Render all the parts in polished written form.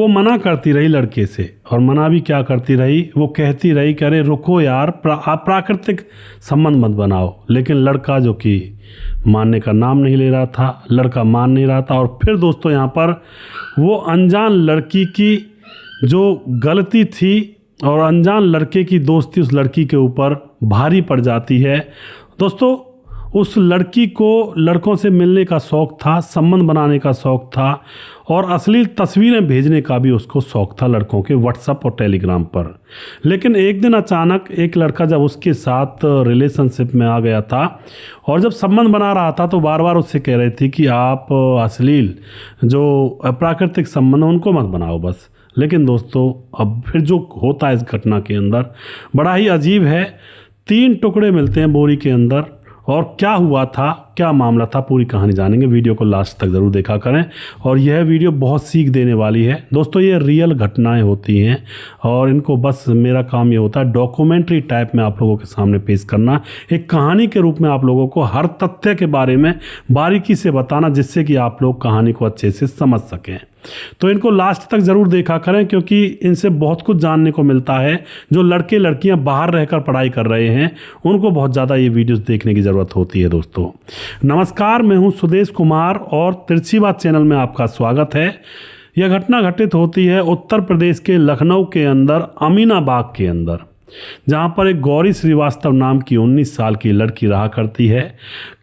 वो मना करती रही लड़के से, और मना भी क्या करती रही, वो कहती रही कि अरे रुको यार, आप प्राकृतिक संबंध मत बनाओ। लेकिन लड़का जो कि मानने का नाम नहीं ले रहा था, लड़का मान नहीं रहा था। और फिर दोस्तों यहाँ पर वो अनजान लड़की की जो गलती थी और अनजान लड़के की दोस्ती उस लड़की के ऊपर भारी पड़ जाती है। दोस्तों उस लड़की को लड़कों से मिलने का शौक़ था, संबंध बनाने का शौक़ था, और अश्लील तस्वीरें भेजने का भी उसको शौक़ था लड़कों के व्हाट्सएप और टेलीग्राम पर। लेकिन एक दिन अचानक एक लड़का जब उसके साथ रिलेशनशिप में आ गया था और जब संबंध बना रहा था तो बार बार उससे कह रही थी कि आप अश्लील जो अप्राकृतिक संबंध उनको मत बनाओ बस। लेकिन दोस्तों अब फिर जो होता है इस घटना के अंदर बड़ा ही अजीब है। 3 टुकड़े मिलते हैं बोरी के अंदर, और क्या हुआ था, क्या मामला था, पूरी कहानी जानेंगे। वीडियो को लास्ट तक ज़रूर देखा करें, और यह वीडियो बहुत सीख देने वाली है। दोस्तों ये रियल घटनाएं होती हैं और इनको बस मेरा काम ये होता है डॉक्यूमेंट्री टाइप में आप लोगों के सामने पेश करना, एक कहानी के रूप में आप लोगों को हर तथ्य के बारे में बारीकी से बताना, जिससे कि आप लोग कहानी को अच्छे से समझ सकें। तो इनको लास्ट तक ज़रूर देखा करें, क्योंकि इनसे बहुत कुछ जानने को मिलता है। जो लड़के लड़कियां बाहर रहकर पढ़ाई कर रहे हैं उनको बहुत ज़्यादा ये वीडियोस देखने की ज़रूरत होती है। दोस्तों नमस्कार, मैं हूं सुदेश कुमार और तिरछी बात चैनल में आपका स्वागत है। यह घटना घटित होती है उत्तर प्रदेश के लखनऊ के अंदर अमीनाबाग के अंदर, जहां पर एक गौरी श्रीवास्तव नाम की 19 साल की लड़की रहा करती है।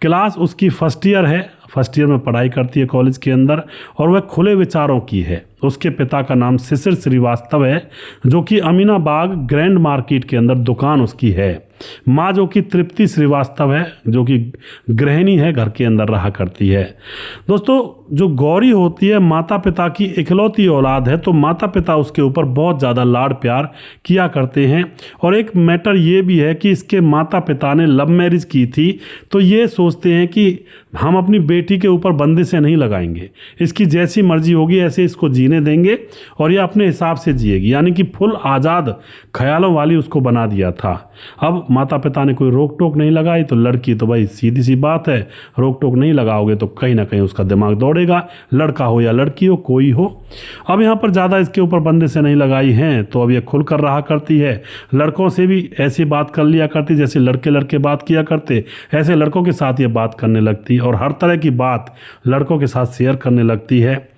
क्लास उसकी फर्स्ट ईयर है, फर्स्ट ईयर में पढ़ाई करती है कॉलेज के अंदर, और वह खुले विचारों की है। उसके पिता का नाम शिशिर श्रीवास्तव है, जो कि अमीनाबाग ग्रैंड मार्केट के अंदर दुकान उसकी है। माँ जो कि तृप्ति श्रीवास्तव है, जो कि गृहिणी है, घर के अंदर रहा करती है। दोस्तों जो गौरी होती है माता पिता की इकलौती औलाद है, तो माता पिता उसके ऊपर बहुत ज़्यादा लाड प्यार किया करते हैं। और एक मैटर ये भी है कि इसके माता पिता ने लव मैरिज की थी, तो ये सोचते हैं कि हम अपनी बेटी के ऊपर बंदिशें नहीं लगाएंगे, इसकी जैसी मर्जी होगी ऐसे इसको जीने देंगे और ये अपने हिसाब से जिएगी, यानी कि फुल आज़ाद ख्यालों वाली उसको बना दिया था। अब माता पिता ने कोई रोक टोक नहीं लगाई, तो लड़की तो भाई सीधी सी बात है, रोक टोक नहीं लगाओगे तो कहीं ना कहीं उसका दिमाग दौड़ेगा, लड़का हो या लड़की हो कोई हो। अब यहाँ पर ज़्यादा इसके ऊपर बंदिशें नहीं लगाई हैं, तो अब ये खुल कर रहा करती है। लड़कों से भी ऐसी बात कर लिया करती, जैसे लड़के लड़के बात किया करते ऐसे लड़कों के साथ ये बात करने लगती और हर तरह की बात लड़कों के साथ शेयर करने लगती है।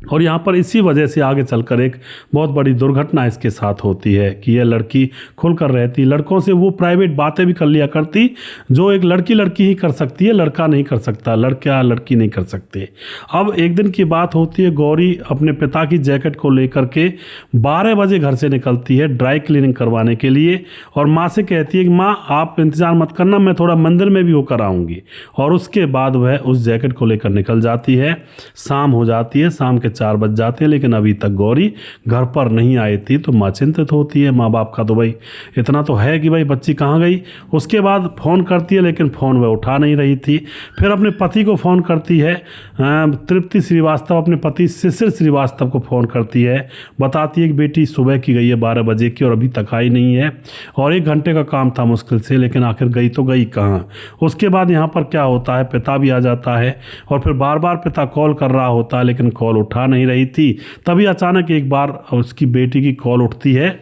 और यहाँ पर इसी वजह से आगे चलकर एक बहुत बड़ी दुर्घटना इसके साथ होती है कि यह लड़की खुलकर रहती, लड़कों से वो प्राइवेट बातें भी कर लिया करती जो एक लड़की लड़की ही कर सकती है, लड़का नहीं कर सकता, लड़का लड़की नहीं कर सकते। अब एक दिन की बात होती है, गौरी अपने पिता की जैकेट को लेकर के 12 बजे घर से निकलती है ड्राई क्लीनिंग करवाने के लिए, और माँ से कहती है कि माँ आप इंतज़ार मत करना, मैं थोड़ा मंदिर में भी होकर आऊँगी। और उसके बाद वह उस जैकेट को लेकर निकल जाती है। शाम हो जाती है, शाम के 4 बज जाते हैं, लेकिन अभी तक गौरी घर पर नहीं आई थी। तो माँ चिंतित होती है, माँ बाप का तो भाई इतना तो है कि भाई बच्ची कहाँ गई। उसके बाद फ़ोन करती है, लेकिन फ़ोन वह उठा नहीं रही थी। फिर अपने पति को फ़ोन करती है, तृप्ति श्रीवास्तव अपने पति शिशिर श्रीवास्तव को फ़ोन करती है, बताती है कि बेटी सुबह की गई है 12 बजे की और अभी तक आई नहीं है, और 1 घंटे का काम था मुश्किल से, लेकिन आखिर गई तो गई कहाँ। उसके बाद यहाँ पर क्या होता है, पिता भी आ जाता है और फिर बार बार पिता कॉल कर रहा होता है, लेकिन कॉल उठा नहीं रही थी। तभी अचानक एक बार उसकी बेटी की कॉल उठती है।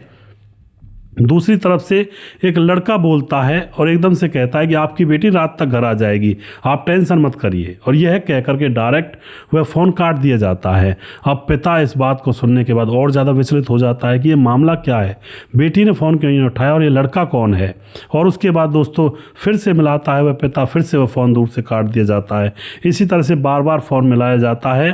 दूसरी तरफ से एक लड़का बोलता है और एकदम से कहता है कि आपकी बेटी रात तक घर आ जाएगी, आप टेंशन मत करिए। और यह कह करके डायरेक्ट वह फ़ोन काट दिया जाता है। अब पिता इस बात को सुनने के बाद और ज़्यादा विचलित हो जाता है कि ये मामला क्या है, बेटी ने फ़ोन क्यों नहीं उठाया और ये लड़का कौन है। और उसके बाद दोस्तों फिर से मिलाता है वह पिता, फिर से वह फ़ोन दूर से काट दिया जाता है। इसी तरह से बार बार फ़ोन मिलाया जाता है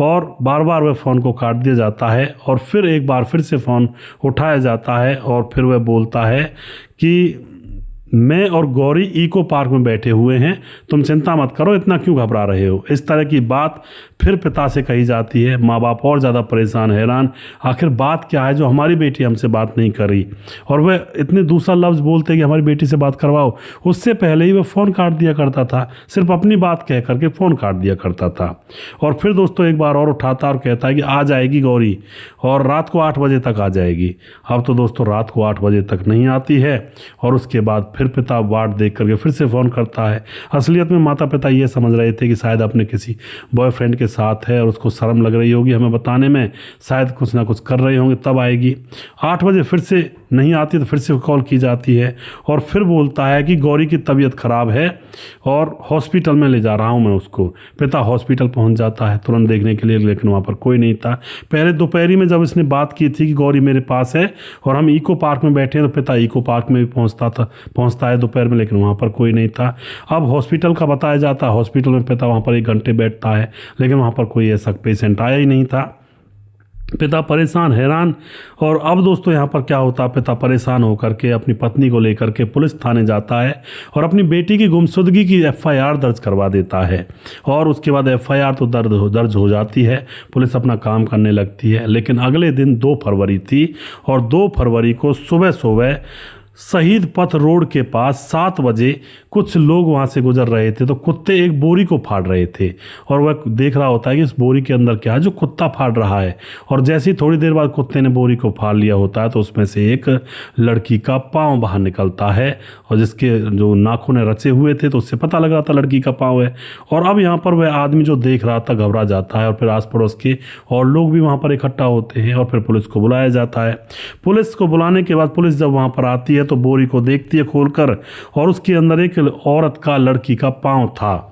और बार बार वह फ़ोन को काट दिया जाता है, और फिर एक बार फिर से फ़ोन उठाया जाता है और फिर वह बोलता है कि मैं और गौरी इको पार्क में बैठे हुए हैं, तुम चिंता मत करो, इतना क्यों घबरा रहे हो। इस तरह की बात फिर पिता से कही जाती है। माँ बाप और ज़्यादा परेशान हैरान, आखिर बात क्या है जो हमारी बेटी हमसे बात नहीं कर रही। और वह इतने दूसरा लफ्ज़ बोलते कि हमारी बेटी से बात करवाओ, उससे पहले ही वह फ़ोन काट दिया करता था, सिर्फ अपनी बात कह करके फ़ोन काट दिया करता था। और फिर दोस्तों एक बार और उठाता और कहता है कि आ जाएगी गौरी और रात को 8 बजे तक आ जाएगी। अब तो दोस्तों रात को 8 बजे तक नहीं आती है, और उसके बाद फिर फिर पिता वाट देख करके फिर से फ़ोन करता है। असलियत में माता पिता ये समझ रहे थे कि शायद अपने किसी बॉयफ्रेंड के साथ है और उसको शर्म लग रही होगी हमें बताने में, शायद कुछ ना कुछ कर रहे होंगे तब आएगी। 8 बजे फिर से नहीं आती तो फिर से कॉल की जाती है और फिर बोलता है कि गौरी की तबीयत ख़राब है और हॉस्पिटल में ले जा रहा हूँ मैं उसको। पिता हॉस्पिटल पहुँच जाता है तुरंत देखने के लिए, लेकिन वहाँ पर कोई नहीं था। पहले दोपहरी में जब इसने बात की थी कि गौरी मेरे पास है और हम इको पार्क में बैठे हैं, तो पिता इको पार्क में भी पहुँचता है दोपहर में, लेकिन वहाँ पर कोई नहीं था। अब हॉस्पिटल का बताया जाता है, हॉस्पिटल में पिता वहाँ पर 1 घंटे बैठता है, लेकिन वहाँ पर कोई ऐसा पेशेंट आया ही नहीं था। पिता परेशान हैरान। और अब दोस्तों यहाँ पर क्या होता है, पिता परेशान होकर के अपनी पत्नी को लेकर के पुलिस थाने जाता है और अपनी बेटी की गुमशुदगी की FIR दर्ज करवा देता है। और उसके बाद FIR तो दर्ज हो जाती है, पुलिस अपना काम करने लगती है। लेकिन अगले दिन 2 फरवरी थी और 2 फरवरी को सुबह सुबह शहीद पथ रोड के पास 7 बजे कुछ लोग वहाँ से गुजर रहे थे, तो कुत्ते एक बोरी को फाड़ रहे थे और वह देख रहा होता है कि इस बोरी के अंदर क्या है जो कुत्ता फाड़ रहा है। और जैसे ही थोड़ी देर बाद कुत्ते ने बोरी को फाड़ लिया होता है तो उसमें से एक लड़की का पाँव बाहर निकलता है और जिसके जो नाखून रचे हुए थे तो उससे पता लग रहा था लड़की का पाँव है। और अब यहाँ पर वह आदमी जो देख रहा था घबरा जाता है और फिर आस पड़ोस के और लोग भी वहाँ पर इकट्ठा होते हैं और फिर पुलिस को बुलाया जाता है। पुलिस को बुलाने के बाद पुलिस जब वहाँ पर आती है तो बोरी को देखती है खोलकर और उसके अंदर एक औरत का लड़की का पाँव था।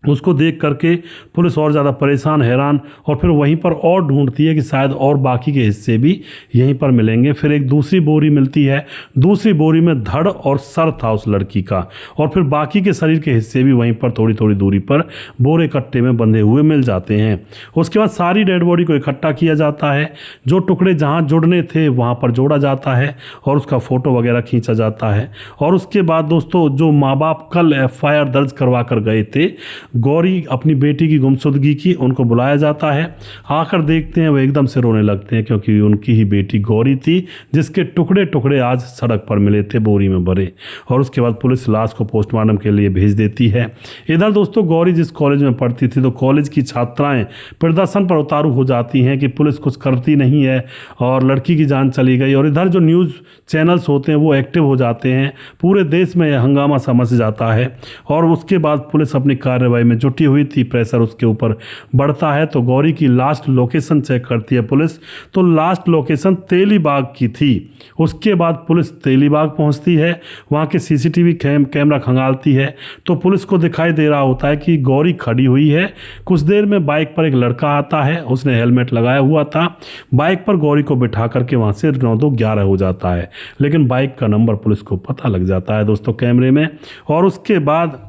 उसको देख करके पुलिस और ज़्यादा परेशान हैरान और फिर वहीं पर और ढूंढती है कि शायद और बाकी के हिस्से भी यहीं पर मिलेंगे। फिर एक दूसरी बोरी मिलती है, दूसरी बोरी में धड़ और सर था उस लड़की का और फिर बाकी के शरीर के हिस्से भी वहीं पर थोड़ी थोड़ी दूरी पर बोरे कट्टे में बंधे हुए मिल जाते हैं। उसके बाद सारी डेड बॉडी को इकट्ठा किया जाता है, जो टुकड़े जहाँ जुड़ने थे वहाँ पर जोड़ा जाता है और उसका फ़ोटो वगैरह खींचा जाता है। और उसके बाद दोस्तों जो माँ बाप कल FIR दर्ज करवा कर गए थे गौरी अपनी बेटी की गुमशुदगी की, उनको बुलाया जाता है। आकर देखते हैं वो एकदम से रोने लगते हैं क्योंकि उनकी ही बेटी गौरी थी जिसके टुकड़े टुकड़े आज सड़क पर मिले थे बोरी में भरे। और उसके बाद पुलिस लाश को पोस्टमार्टम के लिए भेज देती है। इधर दोस्तों गौरी जिस कॉलेज में पढ़ती थी तो कॉलेज की छात्राएं प्रदर्शन पर उतारू हो जाती हैं कि पुलिस कुछ करती नहीं है और लड़की की जान चली गई। और इधर जो न्यूज़ चैनल्स होते हैं वो एक्टिव हो जाते हैं, पूरे देश में यह हंगामा सा मच जाता है। और उसके बाद पुलिस अपनी कार्रवाई में जुटी हुई थी, प्रेशर उसके ऊपर बढ़ता है तो गौरी की लास्ट लोकेशन चेक करती है पुलिस, तो लास्ट लोकेशन तेलीबाग की थी। उसके बाद पुलिस तेलीबाग पहुंचती है, वहां के CCTV कैमरा खंगालती है तो पुलिस को दिखाई दे रहा होता है कि गौरी खड़ी हुई है। कुछ देर में बाइक पर एक लड़का आता है, उसने हेलमेट लगाया हुआ था, बाइक पर गौरी को बिठा करके वहां से 9-2-11 हो जाता है। लेकिन बाइक का नंबर पुलिस को पता लग जाता है दोस्तों कैमरे में। और उसके बाद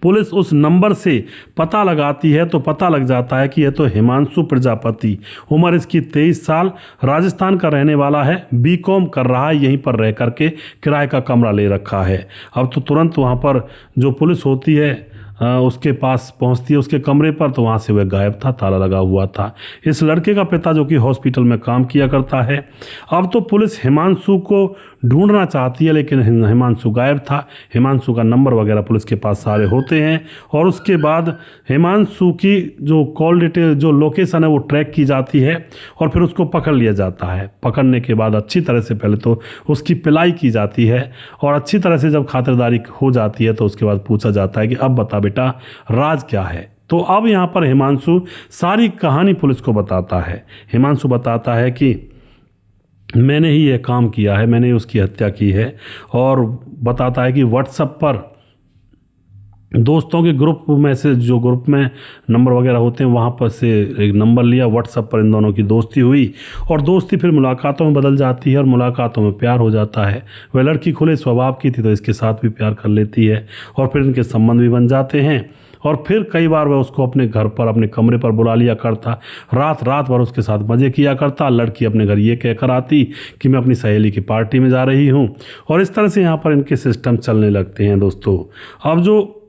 पुलिस उस नंबर से पता लगाती है तो पता लग जाता है कि यह तो हिमांशु प्रजापति, उम्र इसकी 23 साल, राजस्थान का रहने वाला है, BCom कर रहा है, यहीं पर रह करके किराए का कमरा ले रखा है। अब तो तुरंत वहाँ पर जो पुलिस होती है उसके पास पहुंचती है उसके कमरे पर, तो वहाँ से वह गायब था, ताला लगा हुआ था। इस लड़के का पिता जो कि हॉस्पिटल में काम किया करता है। अब तो पुलिस हिमांशु को ढूंढना चाहती है लेकिन हिमांशु गायब था। हिमांशु का नंबर वगैरह पुलिस के पास सारे होते हैं और उसके बाद हिमांशु की जो कॉल डिटेल जो लोकेशन है वो ट्रैक की जाती है और फिर उसको पकड़ लिया जाता है। पकड़ने के बाद अच्छी तरह से पहले तो उसकी पिलाई की जाती है और अच्छी तरह से जब खातिरदारी हो जाती है तो उसके बाद पूछा जाता है कि अब बता बेटा राज क्या है। तो अब यहाँ पर हिमांशु सारी कहानी पुलिस को बताता है। हिमांशु बताता है कि मैंने ही यह काम किया है, मैंने ही उसकी हत्या की है। और बताता है कि व्हाट्सएप पर दोस्तों के ग्रुप में से जो ग्रुप में नंबर वगैरह होते हैं वहाँ पर से एक नंबर लिया, व्हाट्सएप पर इन दोनों की दोस्ती हुई और दोस्ती फिर मुलाकातों में बदल जाती है और मुलाकातों में प्यार हो जाता है। वह लड़की खुले स्वभाव की थी तो इसके साथ भी प्यार कर लेती है और फिर इनके संबंध भी बन जाते हैं। और फिर कई बार वह उसको अपने घर पर अपने कमरे पर बुला लिया करता, रात भर उसके साथ मज़े किया करता। लड़की अपने घर ये कहकर आती कि मैं अपनी सहेली की पार्टी में जा रही हूँ और इस तरह से यहाँ पर इनके सिस्टम चलने लगते हैं दोस्तों। अब जो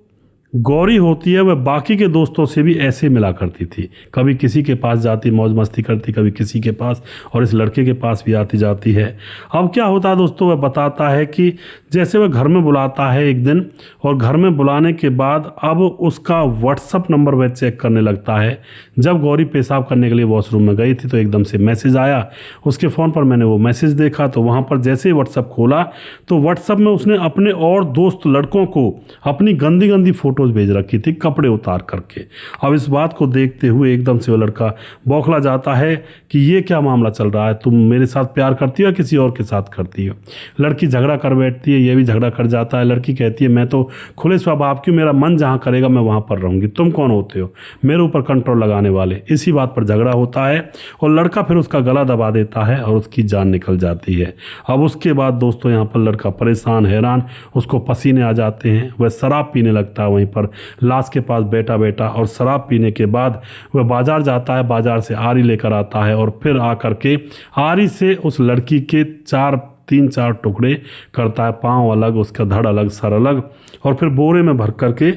गौरी होती है वह बाकी के दोस्तों से भी ऐसे मिला करती थी, कभी किसी के पास जाती मौज मस्ती करती, कभी किसी के पास, और इस लड़के के पास भी आती जाती है। अब क्या होता है दोस्तों, वह बताता है कि जैसे वह घर में बुलाता है एक दिन, और घर में बुलाने के बाद अब उसका व्हाट्सअप नंबर वह चेक करने लगता है। जब गौरी पेशाब करने के लिए वॉशरूम में गई थी तो एकदम से मैसेज आया उसके फ़ोन पर। मैंने वो मैसेज देखा तो वहाँ पर जैसे ही व्हाट्सअप खोला तो व्हाट्सअप में उसने अपने और दोस्त लड़कों को अपनी गंदी गंदी फोटोज भेज रखी थी कपड़े उतार करके। अब इस बात को देखते हुए एकदम से वो लड़का बौखला जाता है कि ये क्या मामला चल रहा है, तुम मेरे साथ प्यार करती हो या किसी और के साथ करती हो। लड़की झगड़ा कर बैठती है, ये भी झगड़ा कर जाता है। लड़की कहती है मैं तो खुले स्वभाव की, मेरा मन जहाँ करेगा मैं वहाँ पर रहूँगी, तुम कौन होते हो मेरे ऊपर कंट्रोल लगाने वाले। इसी बात पर झगड़ा होता है और लड़का फिर उसका गला दबा देता है और उसकी जान निकल जाती है। अब उसके बाद दोस्तों यहाँ पर लड़का परेशान हैरान, उसको पसीने आ जाते हैं, वह शराब पीने लगता है वहीं पर लाश के पास बैठा बैठा। और शराब पीने के बाद वह बाजार जाता है, बाजार से आरी लेकर आता है और फिर आकर के आरी से उस लड़की के 3-4 टुकड़े करता है, पाँव अलग, उसका धड़ अलग, सर अलग, और फिर बोरे में भर करके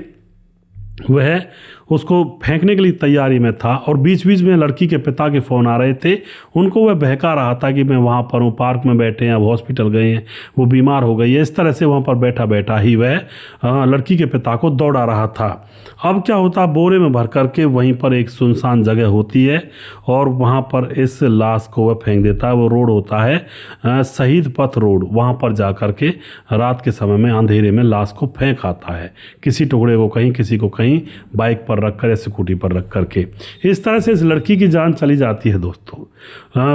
वह उसको फेंकने के लिए तैयारी में था। और बीच बीच में लड़की के पिता के फ़ोन आ रहे थे, उनको वह बहका रहा था कि मैं वहाँ पर हूँ, पार्क में बैठे हैं, अब हॉस्पिटल गए हैं, वो बीमार हो गई है। इस तरह से वहाँ पर बैठा बैठा ही वह लड़की के पिता को दौड़ा रहा था। अब क्या होता, बोरे में भर करके वहीं पर एक सुनसान जगह होती है और वहाँ पर इस लाश को वह फेंक देता है। वो रोड होता है शहीद पथ रोड, वहाँ पर जा कर के रात के समय में अंधेरे में लाश को फेंक आता है, किसी टुकड़े को कहीं, किसी को कहीं, बाइक पर रख कर या स्कूटी पर रख करके। इस तरह से इस लड़की की जान चली जाती है दोस्तों।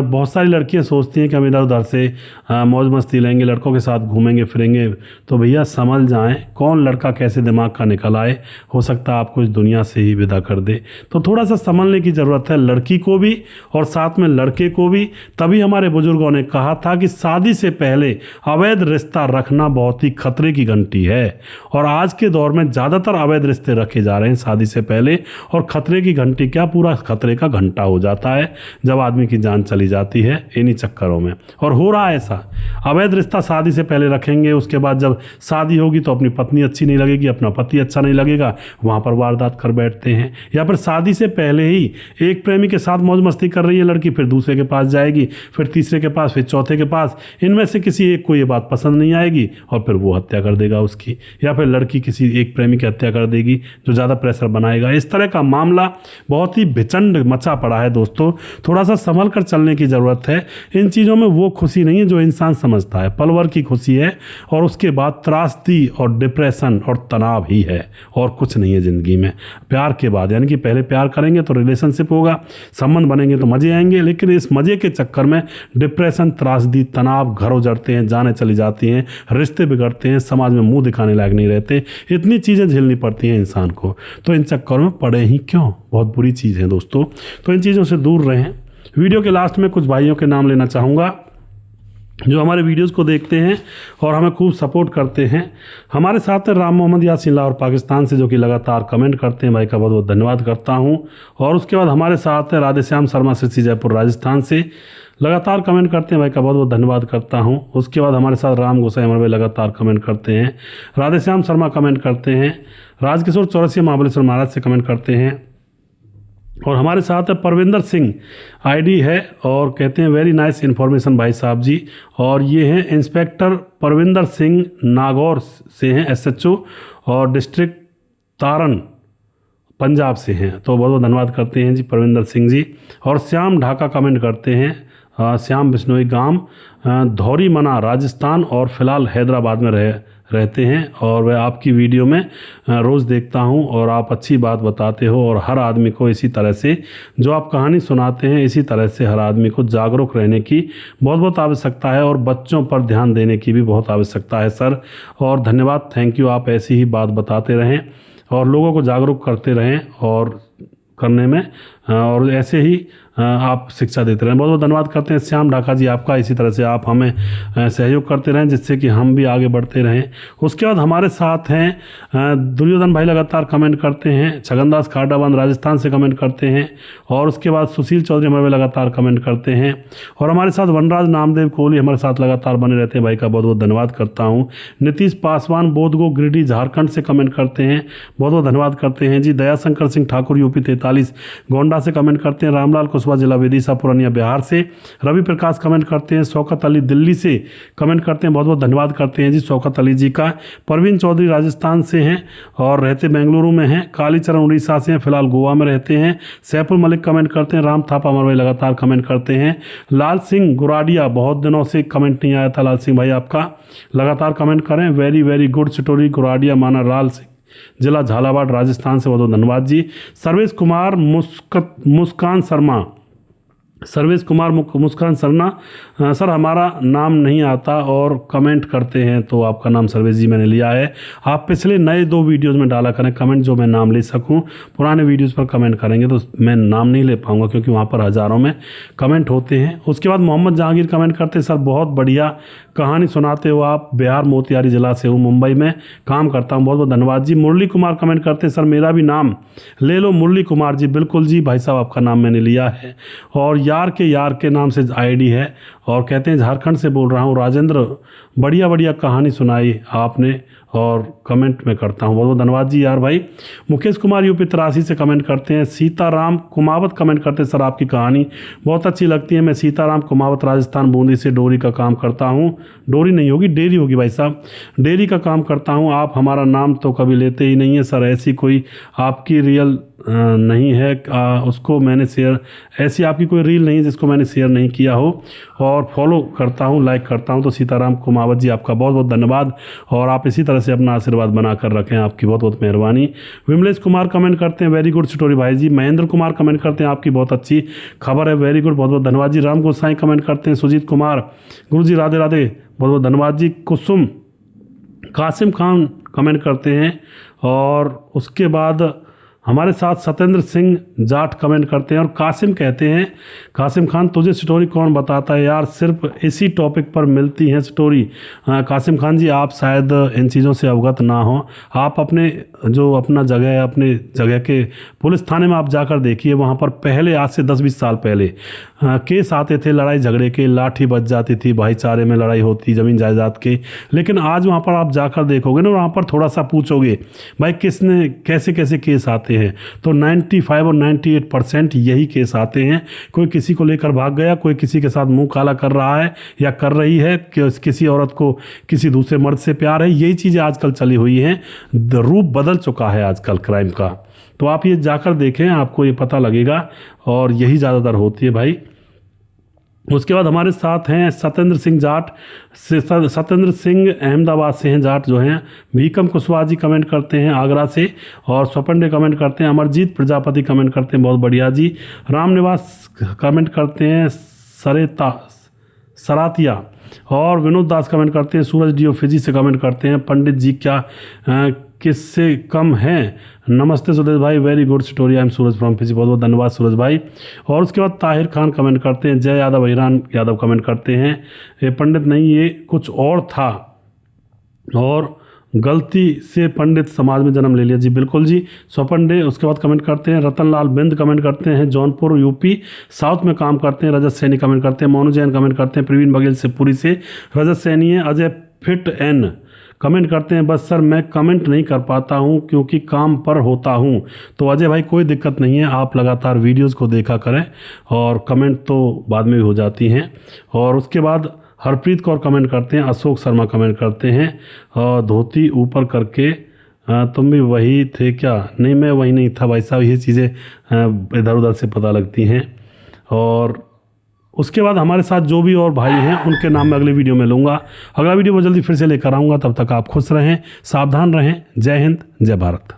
बहुत सारी लड़कियां सोचती हैं कि हम इधर उधर से मौज मस्ती लेंगे, लड़कों के साथ घूमेंगे फिरेंगे, तो भैया समझ जाएं कौन लड़का कैसे दिमाग का निकल आए, हो सकता है आपको इस दुनिया से ही विदा कर दे। तो थोड़ा सा समझने की ज़रूरत है लड़की को भी और साथ में लड़के को भी। तभी हमारे बुजुर्गों ने कहा था कि शादी से पहले अवैध रिश्ता रखना बहुत ही खतरे की घंटी है। और आज के दौर में ज़्यादातर अवैध रिश्ते रखे जा रहे हैं शादी से पहले, और खतरे की घंटी क्या, पूरा खतरे का घंटा हो जाता है जब आदमी की जान चली जाती है इन्हीं चक्करों में। और हो रहा है ऐसा, अवैध रिश्ता शादी से पहले रखेंगे, उसके बाद जब शादी होगी तो अपनी पत्नी अच्छी नहीं लगेगी, अपना पति अच्छा नहीं लगेगा, वहाँ पर वारदात कर बैठते हैं। या फिर शादी से पहले ही एक प्रेमी के साथ मौज मस्ती कर रही है लड़की, फिर दूसरे के पास जाएगी, फिर तीसरे के पास, फिर चौथे के पास, इनमें से किसी एक को ये बात पसंद नहीं आएगी और फिर वो हत्या कर देगा उसकी, या फिर लड़की किसी एक प्रेमी की हत्या कर देगी जो ज़्यादा प्रेशर बनाएगा। इस तरह का मामला बहुत ही बेचंड मचा पड़ा है दोस्तों। थोड़ा सा संभल कर चलने की ज़रूरत है। इन चीज़ों में वो खुशी नहीं है जो इंसान समझता है, पल भर की खुशी है और उसके बाद त्रासदी और डिप्रेशन और तनाव ही है, और कुछ नहीं है ज़िंदगी में। प्यार के बाद, यानी कि पहले प्यार करेंगे तो रिलेशनशिप होगा, संबंध बनेंगे तो मज़े आएंगे, लेकिन इस मज़े के चक्कर में डिप्रेशन, त्रासदी, तनाव, घर उजड़ते हैं, जाने चली जाती हैं, रिश्ते बिगड़ते हैं, समाज में मुंह दिखाने लायक नहीं रहते, इतनी चीज़ें झेलनी पड़ती हैं इंसान को। तो इन चक्करों में पड़े ही क्यों, बहुत बुरी चीज़ है दोस्तों। तो इन चीज़ों से दूर रहें। वीडियो के लास्ट में कुछ भाइयों के नाम लेना चाहूँगा जो हमारे वीडियोस को देखते हैं और हमें खूब सपोर्ट करते हैं। हमारे साथ हैं राम मोहम्मद यासीन लाहौर पाकिस्तान से, जो कि लगातार कमेंट करते हैं, भाई का बहुत बहुत धन्यवाद करता हूं। और उसके बाद हमारे साथ हैं राधेश्याम शर्मा सिरसी जयपुर राजस्थान से, लगातार कमेंट करते हैं, भाई का बहुत बहुत धन्यवाद करता हूं। उसके बाद हमारे साथ राम गोसाई अमर भाई लगातार कमेंट करते हैं, राधेश्याम शर्मा कमेंट करते हैं, राजकिशोर चौरसिया महाबलेश्वर महाराज से कमेंट करते हैं। और हमारे साथ है परविंदर सिंह, आईडी है, और कहते हैं वेरी नाइस इन्फॉर्मेशन भाई साहब जी। और ये हैं इंस्पेक्टर परविंदर सिंह, नागौर से हैं, SHO, और डिस्ट्रिक्ट तारन पंजाब से हैं। तो बहुत बहुत धन्यवाद करते हैं जी परविंदर सिंह जी। और श्याम ढाका कमेंट करते हैं, श्याम बिश्नोई गांव धौरी मना राजस्थान, और फिलहाल हैदराबाद में रहते हैं। और वह आपकी वीडियो में रोज़ देखता हूं और आप अच्छी बात बताते हो, और हर आदमी को इसी तरह से जो आप कहानी सुनाते हैं, इसी तरह से हर आदमी को जागरूक रहने की बहुत बहुत आवश्यकता है, और बच्चों पर ध्यान देने की भी बहुत आवश्यकता है सर। और धन्यवाद, थैंक यू, आप ऐसी ही बात बताते रहें और लोगों को जागरूक करते रहें और करने में, और ऐसे ही आप शिक्षा देते रहें। बहुत बहुत धन्यवाद करते हैं श्याम ढाका जी आपका। इसी तरह से आप हमें सहयोग करते रहें जिससे कि हम भी आगे बढ़ते रहें। उसके बाद हमारे साथ हैं दुर्योधन भाई, लगातार कमेंट करते हैं। छगनदास खाडाबंद राजस्थान से कमेंट करते हैं। और उसके बाद सुशील चौधरी हमारे लगातार कमेंट करते हैं। और हमारे साथ वनराज नामदेव कोहली हमारे साथ लगातार बने रहते हैं। भाई का बहुत बहुत धन्यवाद करता हूँ। नीतीश पासवान बोधगो गिरिडीह झारखंड से कमेंट करते हैं, बहुत बहुत धन्यवाद करते हैं जी। दयाशंकर सिंह ठाकुर यूपी 43 गोंडा से कमेंट करते हैं। रामलाल कुशवाहा जिला विदिशा पूर्णिया बिहार से। रवि प्रकाश कमेंट करते हैं। शौकत अली दिल्ली से कमेंट करते हैं, बहुत बहुत धन्यवाद करते हैं जी शौकत अली जी का। परवीन चौधरी राजस्थान से हैं और रहते बेंगलुरु में हैं। कालीचरण उड़ीसा से हैं, फिलहाल गोवा में रहते हैं। सैफुल मलिक कमेंट करते हैं। राम थापा हमारे भाई लगातार कमेंट करते हैं। लाल सिंह गुराडिया, बहुत दिनों से कमेंट नहीं आया था लाल सिंह भाई आपका, लगातार कमेंट करें। Very very good story Guradia माना, लाल सिंह जिला झालावाड़ राजस्थान से, बहुत बहुत धन्यवाद जी। सर्वेश कुमार मुस्कान शर्मा, सर्वेश कुमार मुस्कान शर्मा सर हमारा नाम नहीं आता और कमेंट करते हैं, तो आपका नाम सर्वेश जी मैंने लिया है। आप पिछले नए 2 वीडियोज़ में डाला करें कमेंट, जो मैं नाम ले सकूं। पुराने वीडियोज़ पर कमेंट करेंगे तो मैं नाम नहीं ले पाऊंगा क्योंकि वहां पर हज़ारों में कमेंट होते हैं। उसके बाद मोहम्मद जहांगीर कमेंट करते हैं, सर बहुत बढ़िया कहानी सुनाते हो आप, बिहार मोतिहारी जिला से हूँ, मुंबई में काम करता हूँ, बहुत बहुत धन्यवाद जी। मुरली कुमार कमेंट करते हैं, सर मेरा भी नाम ले लो मुरली कुमार जी। बिल्कुल जी भाई साहब, आपका नाम मैंने लिया है। और यार के नाम से आईडी है और कहते हैं झारखंड से बोल रहा हूँ। राजेंद्र, बढ़िया बढ़िया कहानी सुनाई आपने और कमेंट में करता हूँ, बहुत बहुत धन्यवाद जी यार भाई। मुकेश कुमार यूपी 83 से कमेंट करते हैं। सीताराम कुमावत कमेंट करते हैं, सर आपकी कहानी बहुत अच्छी लगती है। मैं सीताराम कुमावत राजस्थान बूंदी से डोरी का काम करता हूँ। डोरी नहीं होगी, डेयरी होगी भाई साहब, डेयरी का काम करता हूँ। आप हमारा नाम तो कभी लेते ही नहीं है सर, ऐसी कोई आपकी रियल नहीं है उसको मैंने शेयर, ऐसी आपकी कोई रील नहीं है जिसको मैंने शेयर नहीं किया हो। और फॉलो करता हूँ, लाइक करता हूँ। तो सीताराम कुमावत जी आपका बहुत बहुत धन्यवाद और आप इसी तरह से अपना आशीर्वाद बनाकर रखें, आपकी बहुत बहुत मेहरबानी। विमलेश कुमार कमेंट करते हैं, वेरी गुड स्टोरी भाई जी। महेंद्र कुमार कमेंट करते हैं, आपकी बहुत अच्छी खबर है, वेरी गुड, बहुत बहुत धन्यवाद जी। राम गोसाई कमेंट करते हैं। सुजीत कुमार, गुरु जी राधे राधे, बहुत बहुत धन्यवाद जी। कुसुम कासिम खान कमेंट करते हैं। और उसके बाद हमारे साथ सत्येंद्र सिंह जाट कमेंट करते हैं और कासिम कहते हैं, कासिम खान तुझे स्टोरी कौन बताता है यार, सिर्फ इसी टॉपिक पर मिलती हैं स्टोरी। कासिम खान जी आप शायद इन चीज़ों से अवगत ना हो। आप अपने जो अपना जगह है, अपने जगह के पुलिस थाने में आप जाकर देखिए, वहाँ पर पहले आज से 10-20 साल पहले केस आते थे लड़ाई झगड़े के, लाठी बच जाती थी, भाईचारे में लड़ाई होती ज़मीन जायदाद के। लेकिन आज वहाँ पर आप जाकर देखोगे ना, वहाँ पर थोड़ा सा पूछोगे भाई किसने कैसे कैसे केस आते हैं, तो 95 और 98% यही केस आते हैं। कोई किसी को लेकर भाग गया, कोई किसी के साथ मुंह काला कर रहा है या कर रही है, किसी औरत को किसी दूसरे मर्द से प्यार है, यही चीज़ें आजकल चली हुई हैं। रूप बदल चुका है आजकल क्राइम का, तो आप ये जाकर देखें, आपको ये पता लगेगा। और यही ज़्यादातर होती है भाई। उसके बाद हमारे साथ हैं सत्येंद्र सिंह जाट से, सत्येंद्र सिंह अहमदाबाद से हैं जाट जो हैं। भीकम कुशवाहा जी कमेंट करते हैं आगरा से। और स्वपंडे कमेंट करते हैं। अमरजीत प्रजापति कमेंट करते हैं, बहुत बढ़िया जी। रामनिवास कमेंट करते हैं, सरातिया। और विनोद दास कमेंट करते हैं। सूरज डीओ फिजी से कमेंट करते हैं, पंडित जी क्या किससे कम हैं। नमस्ते सुरेश भाई, very good story, I am Suraj from Fiji, बहुत बहुत धन्यवाद सूरज भाई। और उसके बाद ताहिर खान कमेंट करते हैं। जय यादव हिरान यादव कमेंट करते हैं, ये पंडित नहीं ये कुछ और था और गलती से पंडित समाज में जन्म ले लिया जी। बिल्कुल जी स्वपंडे। उसके बाद कमेंट करते हैं रतनलाल बिंद कमेंट करते हैं, जौनपुर यूपी साउथ में काम करते हैं। रजत सैनी कमेंट करते हैं। मोनू जैन कमेंट करते हैं, प्रवीण बघेल से पुरी से रजत सैनी है। अजय फिट एन कमेंट करते हैं, बस सर मैं कमेंट नहीं कर पाता हूं क्योंकि काम पर होता हूं। तो अजय भाई कोई दिक्कत नहीं है, आप लगातार वीडियोस को देखा करें और कमेंट तो बाद में भी हो जाती हैं। और उसके बाद हरप्रीत कौर कमेंट करते हैं। अशोक शर्मा कमेंट करते हैं, धोती ऊपर करके तुम भी वही थे क्या? नहीं मैं वही नहीं था भाई साहब, ये चीज़ें इधर उधर से पता लगती हैं। और उसके बाद हमारे साथ जो भी और भाई हैं उनके नाम मैं अगले वीडियो में लूँगा। अगला वीडियो बहुत जल्दी फिर से लेकर आऊँगा, तब तक आप खुश रहें, सावधान रहें। जय हिंद, जय भारत।